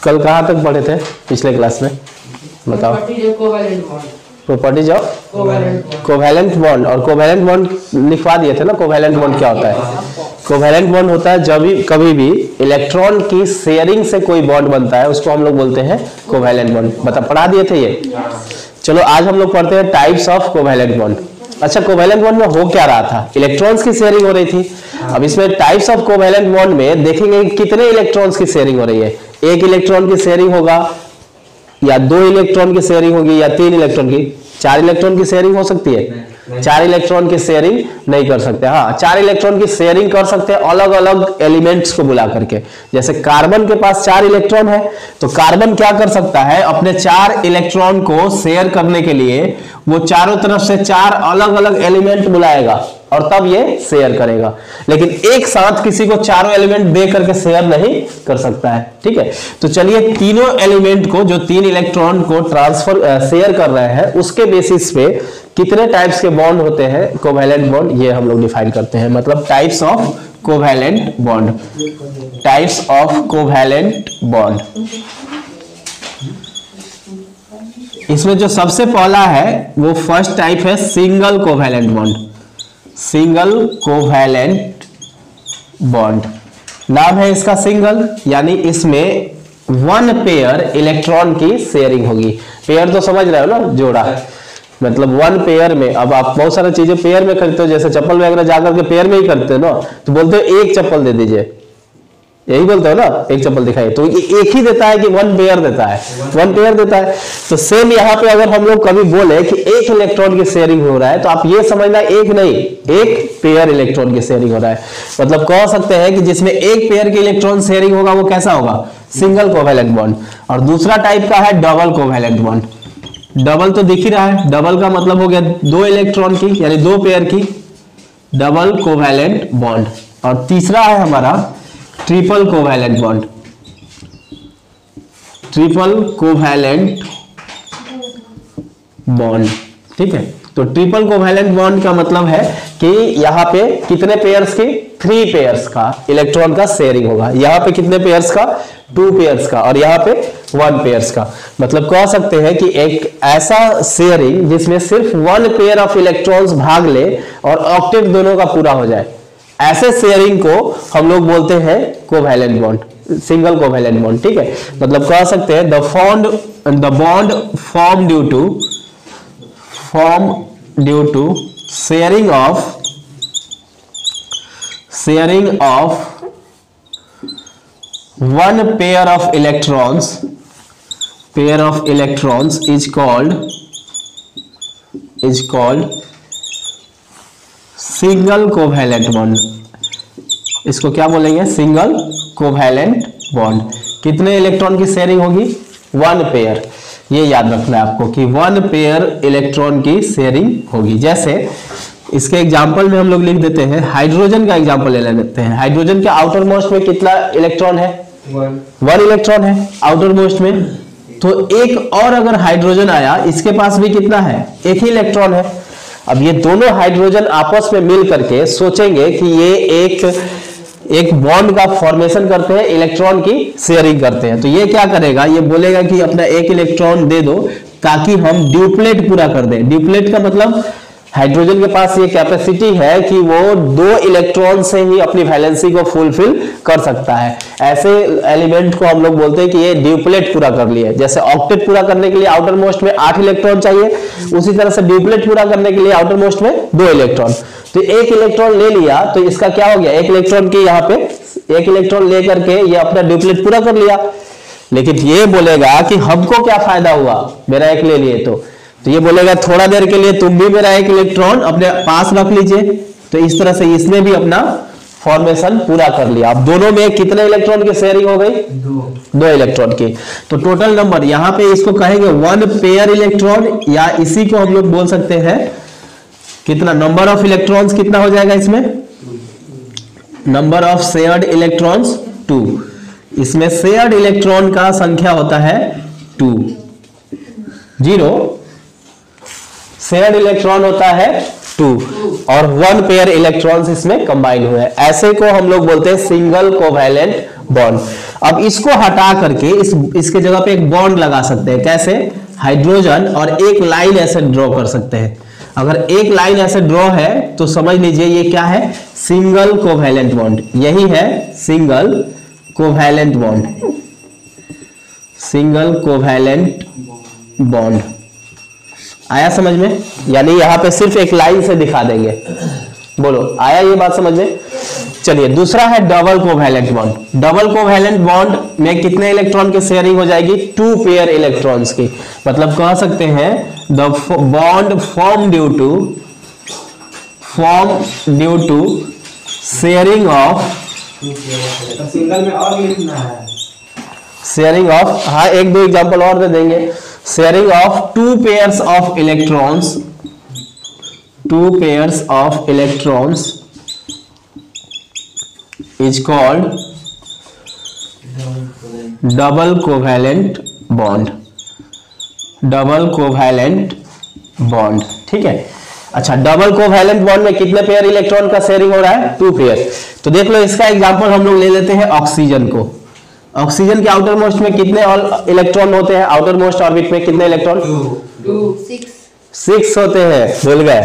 कल कहाँ तक पढ़े थे पिछले क्लास में, बताओ। प्रॉपर्टीज ऑफ कोवैलेंट बॉन्ड, और कोवैलेंट बॉन्ड लिखवा दिए थे ना। कोवैलेंट बॉन्ड क्या होता है? कोवैलेंट बॉन्ड होता है जब भी कभी भी इलेक्ट्रॉन की शेयरिंग से कोई बॉन्ड बनता है उसको हम लोग बोलते हैं कोवैलेंट बॉन्ड। बता पढ़ा दिए थे ये। चलो आज हम लोग पढ़ते हैं टाइप्स ऑफ कोवैलेंट बॉन्ड। अच्छा, कोवैलेंट बॉन्ड में हो क्या रहा था? इलेक्ट्रॉन्स की शेयरिंग हो रही थी। अब इसमें टाइप्स ऑफ कोवैलेंट बॉन्ड में देखेंगे कितने इलेक्ट्रॉन्स की शेयरिंग हो रही है। एक इलेक्ट्रॉन की शेयरिंग होगा, या 2 इलेक्ट्रॉन की शेयरिंग होगी, या 3 इलेक्ट्रॉन की। 4 इलेक्ट्रॉन की शेयरिंग हो सकती है? 4 इलेक्ट्रॉन की शेयरिंग नहीं कर सकते। हाँ, 4 इलेक्ट्रॉन की शेयरिंग कर सकते हैं अलग अलग एलिमेंट्स को बुला करके। जैसे कार्बन के पास 4 इलेक्ट्रॉन है, तो कार्बन क्या कर सकता है, अपने 4 इलेक्ट्रॉन को शेयर करने के लिए वो चारों तरफ से 4 अलग अलग एलिमेंट बुलाएगा और तब ये शेयर करेगा। लेकिन एक साथ किसी को चारों एलिमेंट दे करके शेयर नहीं कर सकता है। ठीक है, तो चलिए तीनों एलिमेंट को, जो 3 इलेक्ट्रॉन को ट्रांसफर शेयर कर रहे हैं, उसके बेसिस पे कितने टाइप्स के बॉन्ड होते हैं कोवैलेंट बॉन्ड, ये हम लोग डिफाइन करते हैं। मतलब types of covalent bond, types of covalent bond. इसमें जो सबसे पहला है वो फर्स्ट टाइप है single covalent bond. Single covalent bond नाम है इसका सिंगल, यानी इसमें 1 पेयर इलेक्ट्रॉन की शेयरिंग होगी। पेयर तो समझ रहे हो ना, जोड़ा। मतलब 1 पेयर में, अब आप बहुत सारी चीजें पेयर में करते हो, जैसे चप्पल वगैरह जाकर के पेयर में ही करते हो ना, तो बोलते हो एक चप्पल दे दीजिए, यही बोलते हो ना, एक चप्पल दिखाइए, तो एक ही देता है कि 1 पेयर देता है? 1 पेयर देता है। तो सेम यहाँ पे अगर हम लोग कभी बोले कि 1 इलेक्ट्रॉन की शेयरिंग हो रहा है, तो आप ये समझना, एक नहीं, 1 पेयर इलेक्ट्रॉन की शेयरिंग हो रहा है। मतलब कह सकते हैं कि जिसमें 1 पेयर की इलेक्ट्रॉन शेयरिंग होगा वो कैसा होगा? Single covalent bond. और दूसरा टाइप का है डबल कोवैलेंट बॉन्ड। डबल तो दिख ही रहा है, डबल का मतलब हो गया 2 इलेक्ट्रॉन की, यानी 2 पेयर की, डबल कोवैलेंट बॉन्ड। और तीसरा है हमारा triple covalent bond. Triple covalent bond, ठीक है। तो ट्रिपल कोवैलेंट बॉन्ड का मतलब है कि यहां पे कितने पेयर्स की? 3 पेयर्स का इलेक्ट्रॉन का शेयरिंग होगा। यहां पे कितने पेयर्स का? 2 पेयर्स का, और यहां पे 1 पेयर्स का। मतलब कह सकते हैं कि एक ऐसा शेयरिंग जिसमें सिर्फ 1 पेयर ऑफ इलेक्ट्रॉन्स भाग ले और ऑक्टेट दोनों का पूरा हो जाए, ऐसे शेयरिंग को हम लोग बोलते हैं covalent bond, single covalent bond. ठीक है, मतलब कह सकते हैं the bond form due to sharing of 1 pair of electrons is called single covalent bond. इसको क्या बोलेंगे? Single covalent bond. कितने इलेक्ट्रॉन की शेयरिंग होगी? 1 पेयर। ये याद रखना है आपको कि 1 पेयर इलेक्ट्रॉन की शेयरिंग होगी। जैसे इसके एग्जांपल में हम लोग लिख देते हैं, हाइड्रोजन का एग्जांपल ले लेते हैं। हाइड्रोजन के आउटर मोस्ट में कितना इलेक्ट्रॉन है? 1 इलेक्ट्रॉन है आउटर मोस्ट में। तो एक और अगर हाइड्रोजन आया, इसके पास भी कितना है? 1 ही इलेक्ट्रॉन है। अब ये दोनों हाइड्रोजन आपस में मिल करके सोचेंगे कि ये एक बॉन्ड का फॉर्मेशन करते हैं, इलेक्ट्रॉन की शेयरिंग करते हैं। तो ये क्या करेगा? ये बोलेगा कि अपना 1 इलेक्ट्रॉन दे दो ताकि हम ड्यूप्लेट पूरा कर दें। ड्यूप्लेट का मतलब हाइड्रोजन के पास ये कैपेसिटी है कि वो 2 इलेक्ट्रॉन से ही अपनी वैलेंसी को फुलफिल कर सकता है। ऐसे एलिमेंट को हम लोग बोलते हैं कि ये ड्यूप्लेट पूरा कर लिए। जैसे ऑक्टेट पूरा करने के लिए आउटर मोस्ट में 8 इलेक्ट्रॉन चाहिए, उसी तरह से ड्यूप्लेट पूरा करने के लिए आउटर मोस्ट में 2 इलेक्ट्रॉन। तो 1 इलेक्ट्रॉन ले लिया, तो इसका क्या हो गया? 1 इलेक्ट्रॉन की यहाँ पे 1 इलेक्ट्रॉन लेकर के ये अपना ड्यूप्लेट पूरा कर लिया। लेकिन ये बोलेगा कि हमको क्या फायदा हुआ, मेरा 1 ले लिए तो ये बोलेगा थोड़ा देर के लिए तुम भी मेरा 1 इलेक्ट्रॉन अपने पास रख लीजिए। तो इस तरह से इसने भी अपना फॉर्मेशन पूरा कर लिया। अब दोनों में कितने इलेक्ट्रॉन की शेयरिंग हो गई? 2 इलेक्ट्रॉन की। तो टोटल नंबर यहाँ पे इसको कहेंगे 1 पेयर इलेक्ट्रॉन, या इसी को हम लोग बोल सकते हैं कितना? नंबर ऑफ इलेक्ट्रॉन्स कितना हो जाएगा इसमें? Number of shared electrons 2। इसमें शेयर्ड इलेक्ट्रॉन का संख्या होता है 2। 0 शेयर्ड इलेक्ट्रॉन होता है 2 और 1 पेयर इलेक्ट्रॉन्स इसमें कंबाइन हुए हैं। ऐसे को हम लोग बोलते हैं सिंगल कोवैलेंट बॉन्ड। अब इसको हटा करके इसके जगह पे एक बॉन्ड लगा सकते हैं। कैसे? हाइड्रोजन और एक लाइन ऐसे ड्रॉ कर सकते हैं। अगर एक लाइन ऐसे ड्रॉ है तो समझ लीजिए ये क्या है? Single covalent bond. यही है single covalent bond, single covalent bond. आया समझ में? यानी यहां पे सिर्फ एक लाइन से दिखा देंगे। बोलो, आया ये बात समझ में? चलिए, दूसरा है double covalent bond. Double covalent bond में कितने इलेक्ट्रॉन की शेयरिंग हो जाएगी? 2 पेयर इलेक्ट्रॉन्स की। मतलब कह सकते हैं the bond form due to sharing of, single में और लिखना है, शेयरिंग ऑफ, हाँ एक दो एग्जांपल और दे देंगे। Sharing of 2 pairs of electrons, 2 pairs of electrons is called double covalent bond, double covalent bond. ठीक है, अच्छा, डबल कोवैलेंट बॉन्ड में कितने पेयर इलेक्ट्रॉन का शेयरिंग हो रहा है? 2 पेयर। तो देख लो, इसका एग्जांपल हम लोग ले लेते हैं ऑक्सीजन को। ऑक्सीजन के आउटर मोस्ट में कितने इलेक्ट्रॉन होते हैं? आउटर मोस्ट ऑर्बिट में कितने इलेक्ट्रॉन? 6 होते हैं। भूल गए?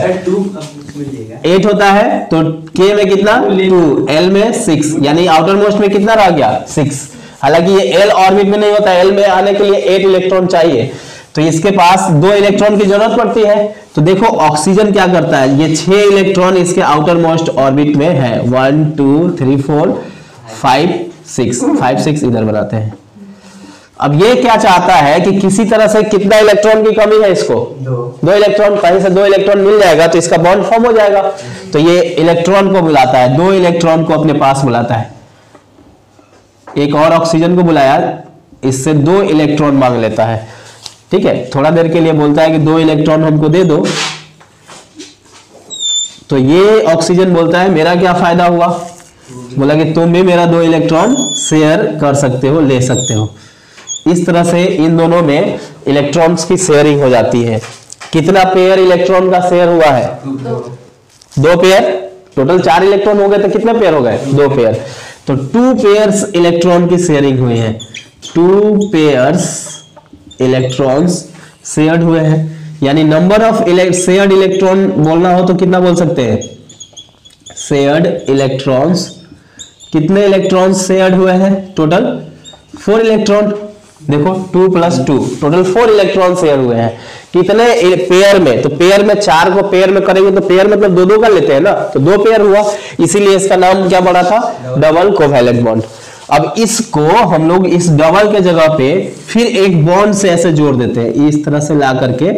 8 होता है। तो K में कितना? 2, L में 6, यानी आउटर मोस्ट में कितना रह गया? 6। हालांकि ये L ऑर्बिट में नहीं होता, L में आने के लिए 8 इलेक्ट्रॉन चाहिए, तो इसके पास 2 इलेक्ट्रॉन की जरूरत पड़ती है। तो देखो ऑक्सीजन क्या करता है, ये 6 इलेक्ट्रॉन इसके आउटर मोस्ट ऑर्बिट में है। 1 2 3 4 5 6 इधर बनाते हैं। अब ये क्या चाहता है कि किसी तरह से कितना इलेक्ट्रॉन की कमी है इसको? 2 इलेक्ट्रॉन। कहीं से 2 इलेक्ट्रॉन मिल जाएगा तो इसका बॉन्ड फॉर्म हो जाएगा। तो ये इलेक्ट्रॉन को बुलाता है, 2 इलेक्ट्रॉन को अपने पास बुलाता है। एक और ऑक्सीजन को बुलाया, इससे 2 इलेक्ट्रॉन मांग लेता है। ठीक है, थोड़ा देर के लिए बोलता है कि 2 इलेक्ट्रॉन हमको दे दो। तो ये ऑक्सीजन बोलता है मेरा क्या फायदा हुआ? बोला कि तुम भी मेरा 2 इलेक्ट्रॉन शेयर कर सकते हो, ले सकते हो। इस तरह से इन दोनों में इलेक्ट्रॉन्स की शेयरिंग हो जाती है। कितना पेयर इलेक्ट्रॉन का शेयर हुआ है? 2 पेयर। टोटल 4 इलेक्ट्रॉन हो गए तो कितने पेयर हो गए? 2 पेयर। तो 2 पेयर्स इलेक्ट्रॉन की शेयरिंग हुई है। 2 पेयर्स इलेक्ट्रॉन्स शेयर्ड हुए हैं। यानी नंबर ऑफ शेयर्ड इलेक्ट्रॉन बोलना हो तो कितना बोल सकते हैं? Shared electrons. कितने इलेक्ट्रॉन्स शेयर्ड हुए हैं? Total 4 electron. देखो 2 + 2 टोटल 4 इलेक्ट्रॉन शेयर हुए हैं। कितने पेयर में? तो पेयर में 4 को पेयर में करेंगे तो पेयर मतलब 2 का लेते हैं ना, तो 2 पेयर हुआ, इसीलिए इसका नाम क्या पड़ा था? Double covalent bond. अब इसको हम लोग इस डबल के जगह पे फिर एक बॉन्ड से ऐसे जोड़ देते हैं, इस तरह से ला करके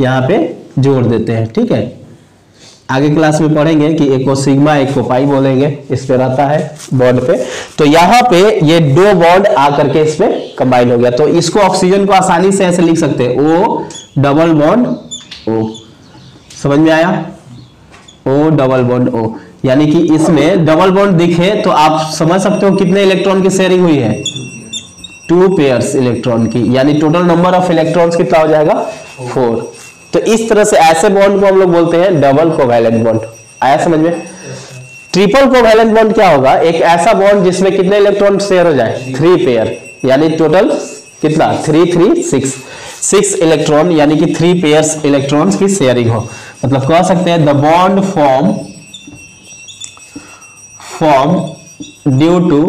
यहाँ पे जोड़ देते हैं। ठीक है, आगे क्लास में पढ़ेंगे कि एक को सिग्मा एक को पाई बोलेंगे, इस पे रहता है बॉन्ड पे। तो यहाँ पे ये 2 बॉन्ड आकर के इसमें कंबाइन हो गया। तो इसको ऑक्सीजन को आसानी से ऐसे लिख सकते हैं, O डबल बॉन्ड O। समझ में आया? O double bond O। यानी कि इसमें डबल बॉन्ड दिखे तो आप समझ सकते हो कितने इलेक्ट्रॉन की शेयरिंग हुई है? 2 पेयर्स इलेक्ट्रॉन की। यानी टोटल नंबर ऑफ इलेक्ट्रॉन्स कितना हो जाएगा? 4। तो इस तरह से ऐसे बॉन्ड को हम लोग बोलते हैं डबल कोवैलेंट बॉन्ड। आया समझ में? ट्रिपल कोवैलेंट बॉन्ड क्या होगा? एक ऐसा बॉन्ड जिसमें कितने इलेक्ट्रॉन शेयर हो जाए? 3 पेयर। यानी टोटल कितना? 3 3 6 इलेक्ट्रॉन, यानी कि 3 पेयर्स इलेक्ट्रॉन्स की शेयरिंग हो। मतलब कह सकते हैं the bond form due to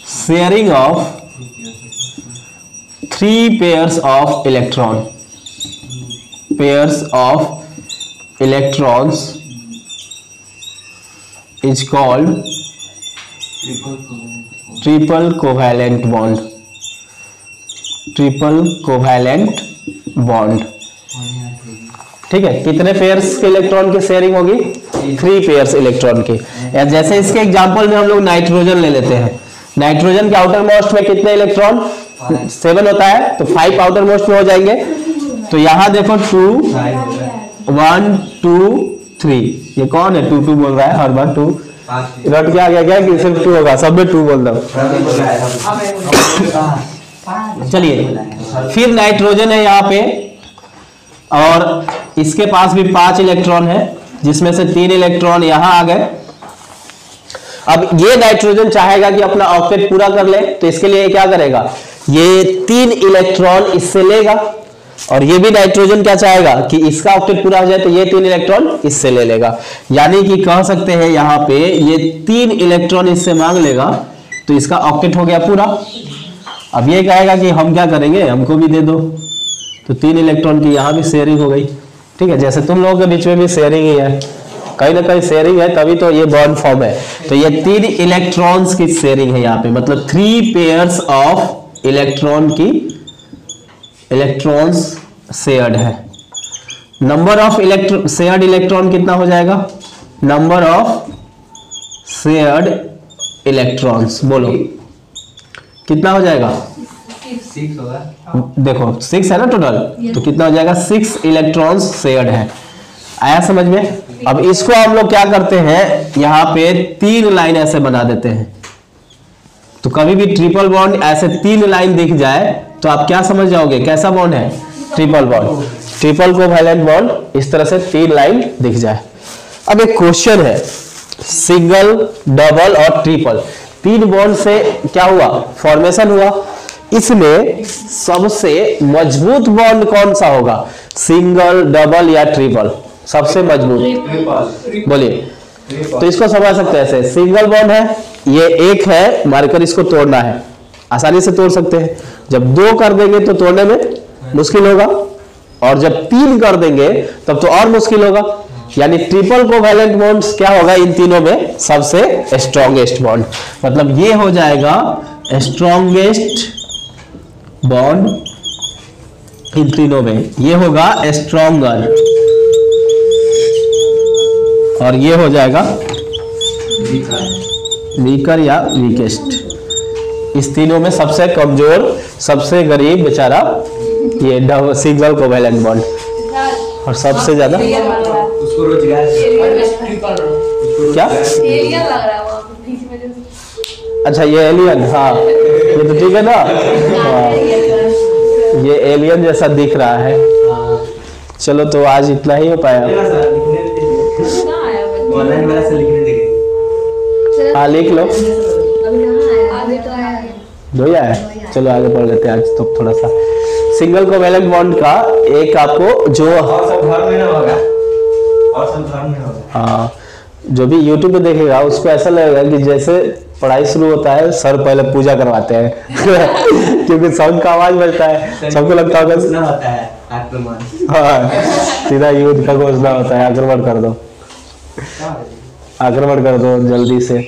sharing of 3 pairs of electron, is called triple covalent bond, triple covalent bond. ठीक है, कितने पेयर्स के इलेक्ट्रॉन की शेयरिंग होगी? 3 पेयर्स इलेक्ट्रॉन की। जैसे इसके एग्जांपल में हम लोग नाइट्रोजन ले लेते हैं। नाइट्रोजन के आउटर मोस्ट में कितने इलेक्ट्रॉन? 7 होता है, तो 5 आउटर मोस्ट में हो जाएंगे। तो यहां देखो 2 1 2 3। ये कौन है 2 2 बोल रहा है हर बार? 2 रट के आ गया क्या कि सिर्फ 2 होगा? सब में 2 बोल रहा हूं। चलिए, फिर नाइट्रोजन है यहाँ पे और इसके पास भी 5 इलेक्ट्रॉन है, जिसमें से 3 इलेक्ट्रॉन यहां आ गए। अब ये नाइट्रोजन चाहेगा कि अपना ऑक्टेट पूरा कर ले, तो इसके लिए क्या करेगा, ये 3 इलेक्ट्रॉन इससे लेगा, और ये भी नाइट्रोजन क्या चाहेगा कि इसका ऑक्टेट पूरा हो जाए, तो ये 3 इलेक्ट्रॉन इससे ले लेगा। यानी कि कह सकते हैं यहाँ पे ये 3 इलेक्ट्रॉन इससे मांग लेगा, तो इसका ऑक्टेट हो गया पूरा। अब ये कहेगा कि हम क्या करेंगे, हमको भी दे दो, तो 3 इलेक्ट्रॉन की यहाँ भी शेयरिंग हो गई। ठीक है, जैसे तुम लोगों के बीच में भी शेयरिंग ही है, कहीं ना कहीं शेयरिंग है, तभी तो ये बॉन्ड फॉर्म है। तो ये 3 इलेक्ट्रॉन्स की शेयरिंग है यहाँ पे, मतलब 3 पेयर्स ऑफ इलेक्ट्रॉन्स शेयर्ड है। नंबर ऑफ शेयर्ड इलेक्ट्रॉन कितना हो जाएगा, नंबर ऑफ शेयर्ड इलेक्ट्रॉन्स बोलो कितना हो जाएगा, 6 होगा। देखो 6 है ना टोटल, तो कितना हो जाएगा, 6 इलेक्ट्रॉन्स शेयर्ड है। आया समझ में। अब इसको हम लोग क्या करते हैं, यहाँ पे 3 लाइन ऐसे बना देते हैं, तो कभी भी ट्रिपल बॉन्ड ऐसे 3 लाइन दिख जाए तो आप क्या समझ जाओगे, कैसा बॉन्ड है, triple bond, triple covalent bond. इस तरह से 3 लाइन दिख जाए। अब एक क्वेश्चन है, सिंगल, डबल और ट्रिपल 3 बॉन्ड से क्या हुआ, फॉर्मेशन हुआ, इसमें सबसे मजबूत बॉन्ड कौन सा होगा, सिंगल, डबल या ट्रिपल, सबसे मजबूत बोलिए। तो इसको समझ सकते हैं ऐसे, सिंगल बॉन्ड है, ये एक है, मारकर इसको तोड़ना है, आसानी से तोड़ सकते हैं। जब 2 कर देंगे तो तोड़ने में मुश्किल होगा, और जब 3 कर देंगे तब तो और मुश्किल होगा। यानी ट्रिपल कोवैलेंट बॉन्ड्स क्या होगा, इन तीनों में सबसे स्ट्रॉन्गेस्ट बॉन्ड, मतलब ये हो जाएगा स्ट्रॉन्गेस्ट बॉन्ड इन तीनों में, ये होगा स्ट्रॉन्गर, और ये हो जाएगा वीकर या वीकेस्ट। इस तीनों में सबसे कमजोर, सबसे गरीब बेचारा ये सिंगल कोवैलेंट बॉन्ड, और सबसे ज्यादा उसको रोजगार क्या, एलियन लग रहा है वहाँ पे बीच में जो अच्छा ये एलियन, हाँ ये तो ठीक है ना, हाँ ये एलियन जैसा दिख रहा है। चलो तो आज इतना ही हो पाया, कहाँ आया वो? ऑनलाइन वाला से लिखने देंगे। हाँ लिख लो, अभी कहाँ आया? अभी तो आया है। 2 आया है, चलो आगे बढ़ लेते हैं आज तो थोड़ा सा। सिंगल कोवैलेंट बॉन्ड का एक आपको जो, और सब घर में ना होगा, और सब घर में होगा। हाँ जो भी YouTube पे देखेगा उसको ऐसा लगेगा कि जैसे पढ़ाई शुरू होता है सर पहले पूजा करवाते हैं क्योंकि साउंड का आवाज बजता है, सबको लगता होगा घोषणा होता है आक्रमण। हाँ सीधा युद्ध का घोषणा होता है, आक्रमण कर दो, आक्रमण कर दो जल्दी से।